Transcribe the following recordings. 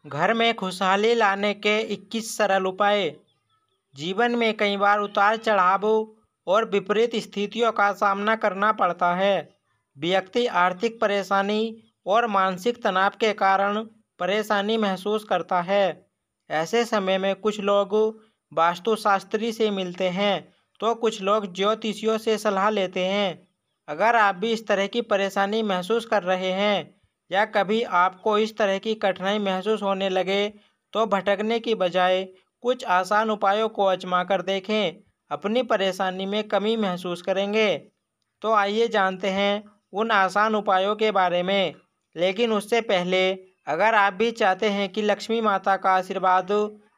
घर में खुशहाली लाने के 21 सरल उपाय। जीवन में कई बार उतार चढ़ाव और विपरीत स्थितियों का सामना करना पड़ता है। व्यक्ति आर्थिक परेशानी और मानसिक तनाव के कारण परेशानी महसूस करता है। ऐसे समय में कुछ लोग वास्तुशास्त्री से मिलते हैं तो कुछ लोग ज्योतिषियों से सलाह लेते हैं। अगर आप भी इस तरह की परेशानी महसूस कर रहे हैं या कभी आपको इस तरह की कठिनाई महसूस होने लगे तो भटकने की बजाय कुछ आसान उपायों को आजमा कर देखें, अपनी परेशानी में कमी महसूस करेंगे। तो आइए जानते हैं उन आसान उपायों के बारे में। लेकिन उससे पहले अगर आप भी चाहते हैं कि लक्ष्मी माता का आशीर्वाद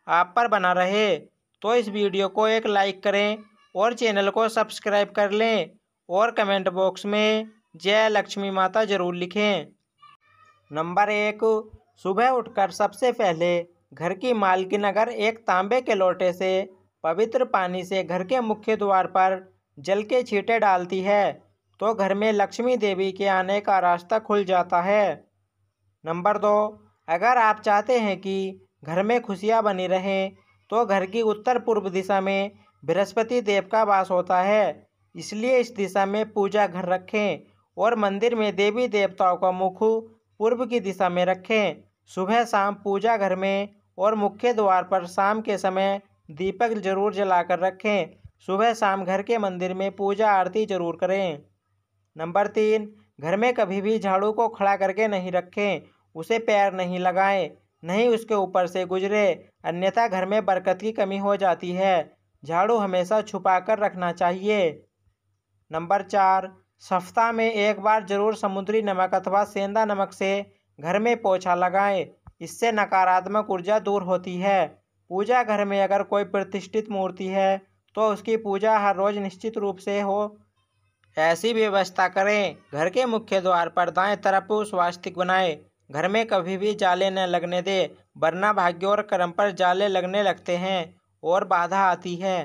आप पर बना रहे तो इस वीडियो को एक लाइक करें और चैनल को सब्सक्राइब कर लें और कमेंट बॉक्स में जय लक्ष्मी माता जरूर लिखें। नंबर 1, सुबह उठकर सबसे पहले घर की मालकिन अगर एक तांबे के लोटे से पवित्र पानी से घर के मुख्य द्वार पर जल के छींटे डालती है तो घर में लक्ष्मी देवी के आने का रास्ता खुल जाता है। नंबर 2, अगर आप चाहते हैं कि घर में खुशियां बनी रहें तो घर की उत्तर पूर्व दिशा में बृहस्पति देव का वास होता है, इसलिए इस दिशा में पूजा घर रखें और मंदिर में देवी देवताओं का मुख पूर्व की दिशा में रखें। सुबह शाम पूजा घर में और मुख्य द्वार पर शाम के समय दीपक जरूर जलाकर रखें। सुबह शाम घर के मंदिर में पूजा आरती जरूर करें। नंबर 3, घर में कभी भी झाड़ू को खड़ा करके नहीं रखें, उसे पैर नहीं लगाएं, नहीं उसके ऊपर से गुजरे, अन्यथा घर में बरकत की कमी हो जाती है। झाड़ू हमेशा छुपा कर रखना चाहिए। नंबर 4, सप्ताह में एक बार जरूर समुद्री नमक अथवा सेंधा नमक से घर में पोछा लगाएं, इससे नकारात्मक ऊर्जा दूर होती है। पूजा घर में अगर कोई प्रतिष्ठित मूर्ति है तो उसकी पूजा हर रोज निश्चित रूप से हो ऐसी व्यवस्था करें। घर के मुख्य द्वार पर दाएं तरफ स्वास्तिक बनाएं। घर में कभी भी जाले न लगने दें, वरना भाग्य और कर्म पर जाले लगने लगते हैं और बाधा आती है।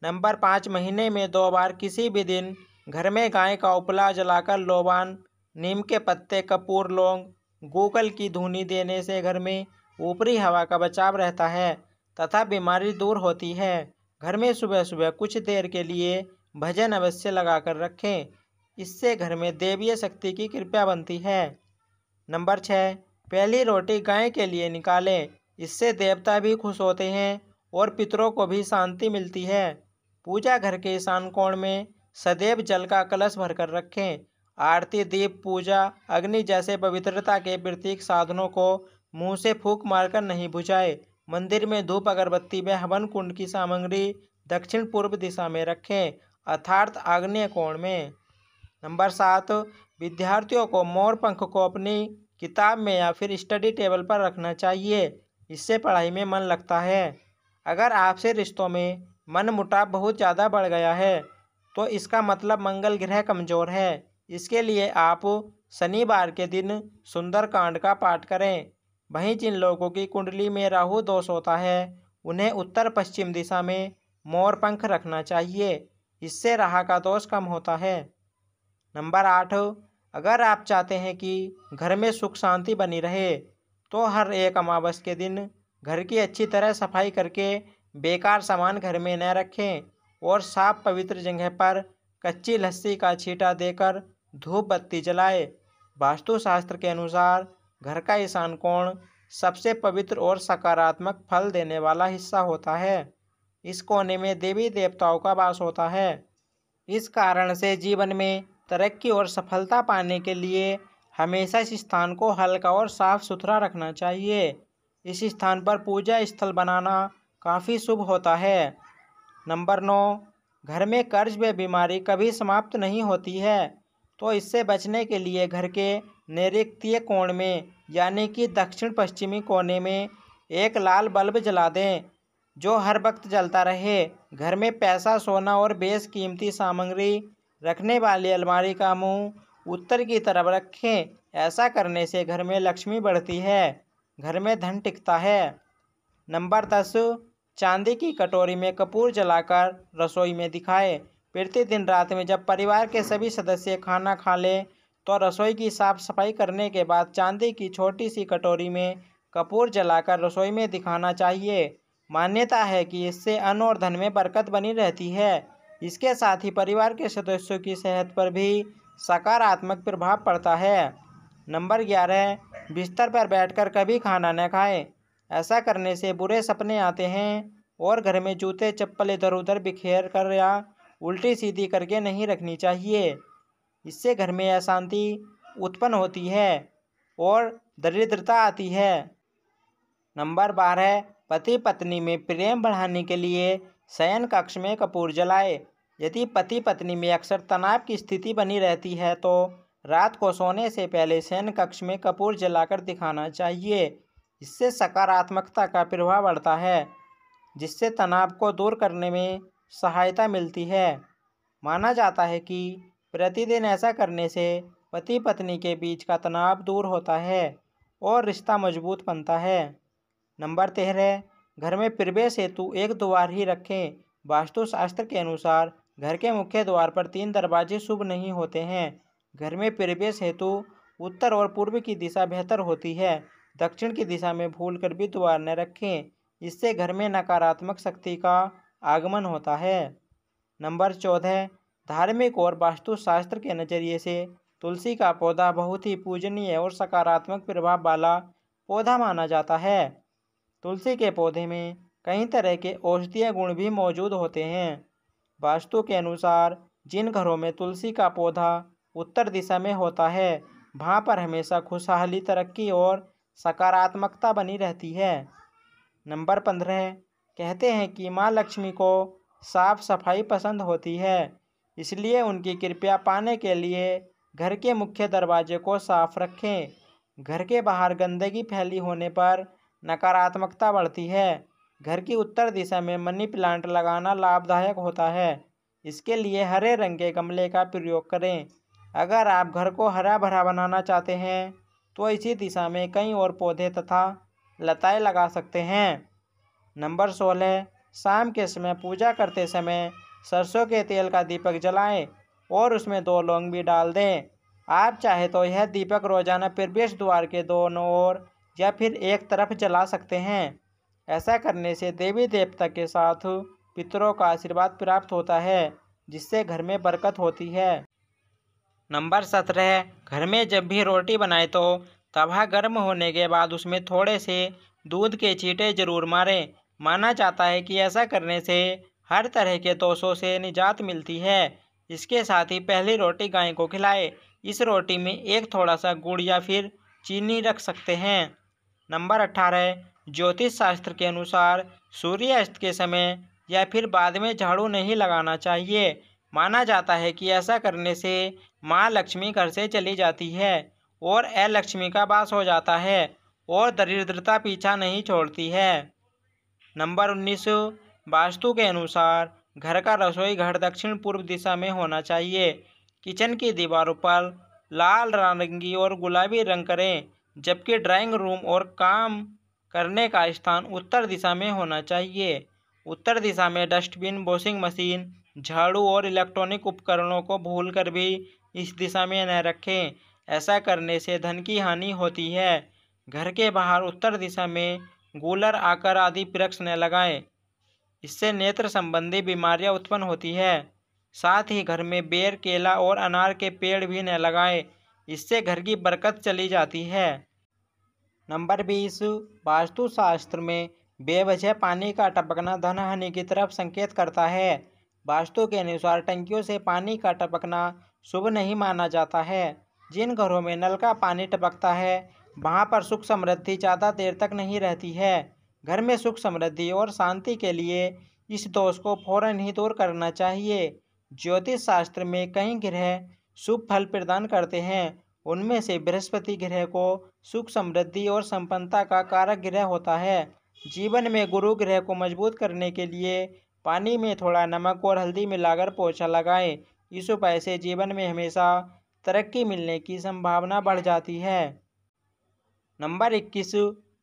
नंबर 5, महीने में 2 बार किसी भी दिन घर में गाय का उपला जलाकर लोबान, नीम के पत्ते, कपूर, लौंग, गूगल की धूनी देने से घर में ऊपरी हवा का बचाव रहता है तथा बीमारी दूर होती है। घर में सुबह सुबह कुछ देर के लिए भजन अवश्य लगाकर रखें, इससे घर में देवीय शक्ति की कृपा बनती है। नंबर 6, पहली रोटी गाय के लिए निकालें, इससे देवता भी खुश होते हैं और पितरों को भी शांति मिलती है। पूजा घर के ईशान कोण में सदैव जल का कलश भरकर रखें। आरती, दीप, पूजा, अग्नि जैसे पवित्रता के प्रतीक साधनों को मुंह से फूंक मारकर नहीं बुझाए। मंदिर में धूप, अगरबत्ती व हवन कुंड की सामग्री दक्षिण पूर्व दिशा में रखें, अर्थात आग्नेय कोण में। नंबर 7, विद्यार्थियों को मोर पंख को अपनी किताब में या फिर स्टडी टेबल पर रखना चाहिए, इससे पढ़ाई में मन लगता है। अगर आपसे रिश्तों में मन मुटाव बहुत ज़्यादा बढ़ गया है तो इसका मतलब मंगल ग्रह कमज़ोर है। इसके लिए आप शनिवार के दिन सुंदरकांड का पाठ करें। वहीं जिन लोगों की कुंडली में राहु दोष होता है उन्हें उत्तर पश्चिम दिशा में मोर पंख रखना चाहिए, इससे राहु का दोष कम होता है। नंबर 8, अगर आप चाहते हैं कि घर में सुख शांति बनी रहे तो हर एक अमावस के दिन घर की अच्छी तरह सफाई करके बेकार सामान घर में न रखें और साफ पवित्र जगह पर कच्ची लस्सी का छींटा देकर धूप बत्ती जलाए। वास्तुशास्त्र के अनुसार घर का ईशान कोण सबसे पवित्र और सकारात्मक फल देने वाला हिस्सा होता है। इस कोने में देवी देवताओं का वास होता है। इस कारण से जीवन में तरक्की और सफलता पाने के लिए हमेशा इस स्थान को हल्का और साफ सुथरा रखना चाहिए। इस स्थान पर पूजा स्थल बनाना काफ़ी शुभ होता है। नंबर 9, घर में कर्ज व बीमारी कभी समाप्त नहीं होती है तो इससे बचने के लिए घर के नैऋत्य कोण में यानी कि दक्षिण पश्चिमी कोने में एक लाल बल्ब जला दें जो हर वक्त जलता रहे। घर में पैसा, सोना और बेशकीमती सामग्री रखने वाली अलमारी का मुंह उत्तर की तरफ रखें। ऐसा करने से घर में लक्ष्मी बढ़ती है, घर में धन टिकता है। नंबर 10, चांदी की कटोरी में कपूर जलाकर रसोई में दिखाएं। प्रतिदिन रात में जब परिवार के सभी सदस्य खाना खा लें तो रसोई की साफ सफाई करने के बाद चांदी की छोटी सी कटोरी में कपूर जलाकर रसोई में दिखाना चाहिए। मान्यता है कि इससे अन्न और धन में बरकत बनी रहती है। इसके साथ ही परिवार के सदस्यों की सेहत पर भी सकारात्मक प्रभाव पड़ता है। नंबर 11, बिस्तर पर बैठकर कभी खाना न खाएं। ऐसा करने से बुरे सपने आते हैं और घर में जूते चप्पल इधर उधर बिखेर कर या उल्टी सीधी करके नहीं रखनी चाहिए। इससे घर में अशांति उत्पन्न होती है और दरिद्रता आती है। नंबर 12, पति पत्नी में प्रेम बढ़ाने के लिए शयन कक्ष में कपूर जलाए। यदि पति पत्नी में अक्सर तनाव की स्थिति बनी रहती है तो रात को सोने से पहले शयन कक्ष में कपूर जलाकर दिखाना चाहिए। इससे सकारात्मकता का प्रभाव बढ़ता है, जिससे तनाव को दूर करने में सहायता मिलती है। माना जाता है कि प्रतिदिन ऐसा करने से पति पत्नी के बीच का तनाव दूर होता है और रिश्ता मजबूत बनता है। नंबर 13, घर में प्रवेश हेतु एक द्वार ही रखें। वास्तुशास्त्र के अनुसार घर के मुख्य द्वार पर 3 दरवाजे शुभ नहीं होते हैं। घर में प्रवेश हेतु उत्तर और पूर्व की दिशा बेहतर होती है। दक्षिण की दिशा में भूलकर भी द्वार न रखें, इससे घर में नकारात्मक शक्ति का आगमन होता है। नंबर 14, धार्मिक और वास्तुशास्त्र के नज़रिए से तुलसी का पौधा बहुत ही पूजनीय और सकारात्मक प्रभाव वाला पौधा माना जाता है। तुलसी के पौधे में कई तरह के औषधीय गुण भी मौजूद होते हैं। वास्तु के अनुसार जिन घरों में तुलसी का पौधा उत्तर दिशा में होता है, वहाँ पर हमेशा खुशहाली, तरक्की और सकारात्मकता बनी रहती है। नंबर 15, कहते हैं कि माँ लक्ष्मी को साफ सफाई पसंद होती है, इसलिए उनकी कृपा पाने के लिए घर के मुख्य दरवाजे को साफ रखें। घर के बाहर गंदगी फैली होने पर नकारात्मकता बढ़ती है। घर की उत्तर दिशा में मनी प्लांट लगाना लाभदायक होता है। इसके लिए हरे रंग के गमले का प्रयोग करें। अगर आप घर को हरा भरा बनाना चाहते हैं तो इसी दिशा में कई और पौधे तथा लताएं लगा सकते हैं। नंबर 16, शाम के समय पूजा करते समय सरसों के तेल का दीपक जलाएं और उसमें 2 लौंग भी डाल दें। आप चाहे तो यह दीपक रोजाना प्रवेश द्वार के दोनों ओर या फिर एक तरफ जला सकते हैं। ऐसा करने से देवी देवता के साथ पितरों का आशीर्वाद प्राप्त होता है, जिससे घर में बरकत होती है। नंबर 17, घर में जब भी रोटी बनाए तो तवा गर्म होने के बाद उसमें थोड़े से दूध के छींटे जरूर मारें। माना जाता है कि ऐसा करने से हर तरह के दोषों से निजात मिलती है। इसके साथ ही पहली रोटी गाय को खिलाएं। इस रोटी में एक थोड़ा सा गुड़ या फिर चीनी रख सकते हैं। नंबर 18, ज्योतिष शास्त्र के अनुसार सूर्यास्त के समय या फिर बाद में झाड़ू नहीं लगाना चाहिए। माना जाता है कि ऐसा करने से माँ लक्ष्मी घर से चली जाती है और अलक्ष्मी का वास हो जाता है और दरिद्रता पीछा नहीं छोड़ती है। नंबर 19, वास्तु के अनुसार घर का रसोई घर दक्षिण पूर्व दिशा में होना चाहिए। किचन की दीवारों पर लाल, नारंगी और गुलाबी रंग करें, जबकि ड्राइंग रूम और काम करने का स्थान उत्तर दिशा में होना चाहिए। उत्तर दिशा में डस्टबिन, वॉशिंग मशीन, झाड़ू और इलेक्ट्रॉनिक उपकरणों को भूलकर भी इस दिशा में न रखें। ऐसा करने से धन की हानि होती है। घर के बाहर उत्तर दिशा में गूलर, आकर आदि वृक्ष न लगाएं, इससे नेत्र संबंधी बीमारियां उत्पन्न होती है। साथ ही घर में बेर, केला और अनार के पेड़ भी न लगाएं, इससे घर की बरकत चली जाती है। नंबर 20, वास्तुशास्त्र में बेवजह पानी का टपकना धन हानि की तरफ संकेत करता है। वास्तु के अनुसार टंकियों से पानी का टपकना शुभ नहीं माना जाता है। जिन घरों में नल का पानी टपकता है वहां पर सुख समृद्धि ज़्यादा देर तक नहीं रहती है। घर में सुख समृद्धि और शांति के लिए इस दोष को फौरन ही दूर करना चाहिए। ज्योतिष शास्त्र में कई ग्रह शुभ फल प्रदान करते हैं। उनमें से बृहस्पति ग्रह को सुख समृद्धि और संपन्नता का कारक ग्रह होता है। जीवन में गुरु ग्रह को मजबूत करने के लिए पानी में थोड़ा नमक और हल्दी मिलाकर पोछा लगाएं। इस उपाय से जीवन में हमेशा तरक्की मिलने की संभावना बढ़ जाती है। नंबर 21,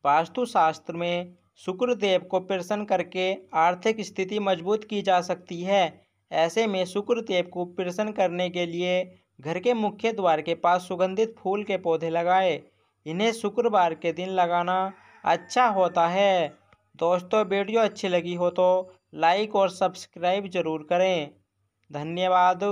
वास्तुशास्त्र में शुक्र देव को प्रसन्न करके आर्थिक स्थिति मजबूत की जा सकती है। ऐसे में शुक्र देव को प्रसन्न करने के लिए घर के मुख्य द्वार के पास सुगंधित फूल के पौधे लगाएं। इन्हें शुक्रवार के दिन लगाना अच्छा होता है। दोस्तों, वीडियो अच्छी लगी हो तो लाइक और सब्सक्राइब ज़रूर करें। धन्यवाद।